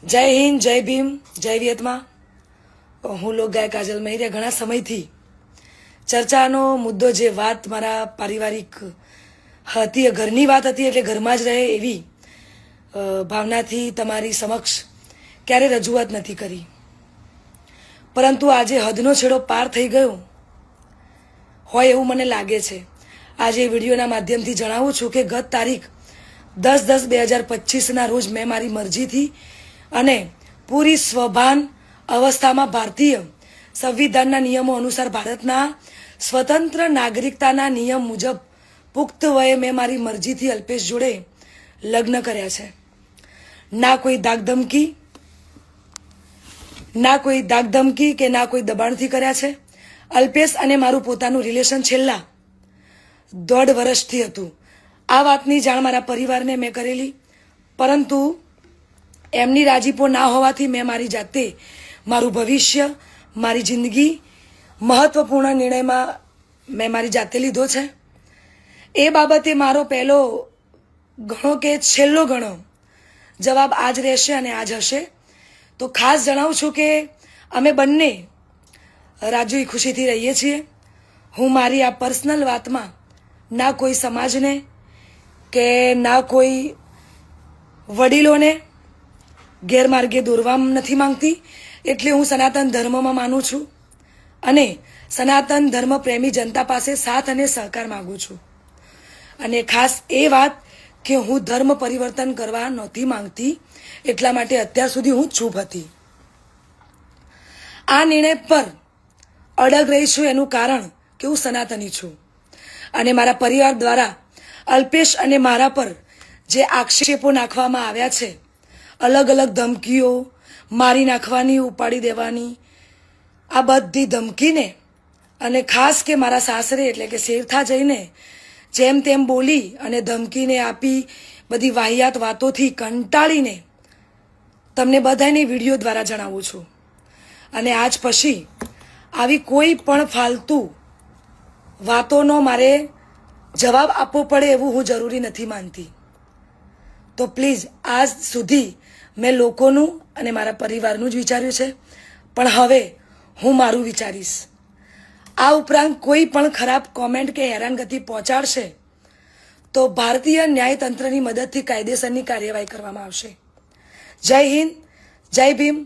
જય હિન્દ, જય ભીમ, જય વિયતમાં. હું લોક ગાયક કાજલ મહેરિયા ઘણા સમયથી ચર્ચાનો મુદ્દો જે વાત મારા પારિવારિક હતી, ઘરની વાત હતી, એટલે ઘરમાં જ રહે એવી ભાવનાથી તમારી સમક્ષ ક્યારે રજૂઆત નથી કરી. પરંતુ આજે હદનો છેડો પાર થઈ ગયો હોય એવું મને લાગે છે. આજે વિડીયોના માધ્યમથી જણાવું છું કે ગત તારીખ 10/10/2025ના રોજ મેં મારી મરજીથી અને પૂરી સ્વભાન અવસ્થામાં ભારતીય સંવિધાનના નિયમો અનુસાર ભારતના સ્વતંત્ર નાગરિકતાના નિયમ મુજબ પુખ્ત વયે મેં મારી મરજીથી અલ્પેશ જોડે લગ્ન કર્યા છે. ના કોઈ ધાકધમકી કે ના કોઈ દબાણથી કર્યા છે. અલ્પેશ અને મારું પોતાનું રિલેશન છેલ્લા 1.5 વર્ષથી હતું. આ વાતની જાણ મારા પરિવારને મેં કરેલી, પરંતુ એમની રાજીપો ના હોવાથી મેં મારી જાતે મારું ભવિષ્ય, મારી જિંદગી મહત્વપૂર્ણ નિર્ણયમાં મેં મારી જાતે લીધો છે. એ બાબતે મારો પહેલો ઘણો કે છેલ્લો ઘણો જવાબ આજ રહેશે અને આજ હશે. તો ખાસ જણાવું છું કે અમે બંને રાજી ખુશીથી રહીએ છીએ. હું મારી આ પર્સનલ વાતમાં ના કોઈ સમાજને કે ના કોઈ વડીલોને ગેરમાર્ગે દોરવા નથી માંગતી. એટલે હું સનાતન ધર્મમાં માનું છું અને સનાતન ધર્મ પ્રેમી જનતા પાસે સાથ અને સહકાર માગું છું. અને ખાસ એ વાત કે હું ધર્મ પરિવર્તન કરવા નહોતી માંગતી, એટલા માટે અત્યાર સુધી હું ચૂપ હતી. આ નિર્ણય પર અડગ રહી છું એનું કારણ કે હું સનાતની છું અને મારા પરિવાર દ્વારા અલ્પેશ અને મારા પર જે આક્ષેપો નાખવામાં આવ્યા છે, અલગ અલગ ધમકીઓ, મારી નાખવાની, ઉપાડી દેવાની, આ બધી ધમકીને અને ખાસ કે મારા સાસરે એટલે કે શેરથા જઈને જેમ તેમ બોલી અને ધમકીને આપી બધી વાહિયાત વાતોથી કંટાળીને તમને બધાને વિડીયો દ્વારા જણાવું છું. અને આજ પછી આવી કોઈ પણ ફાલતુ વાતોનો મારે જવાબ આપવો પડે એવું હું જરૂરી નથી માનતી. તો પ્લીઝ, આજ સુધી મેં લોકોનું અને મારા પરિવારનું જ વિચાર્યું છે, પણ હવે હું મારું વિચારીશ. આ ઉપરાંત કોઈ પણ ખરાબ કોમેન્ટ કે હેરાનગતિ પહોંચાડશે તો ભારતીય ન્યાયતંત્રની મદદથી કાયદેસરની કાર્યવાહી કરવામાં આવશે. જય હિન્દ, જય ભીમ,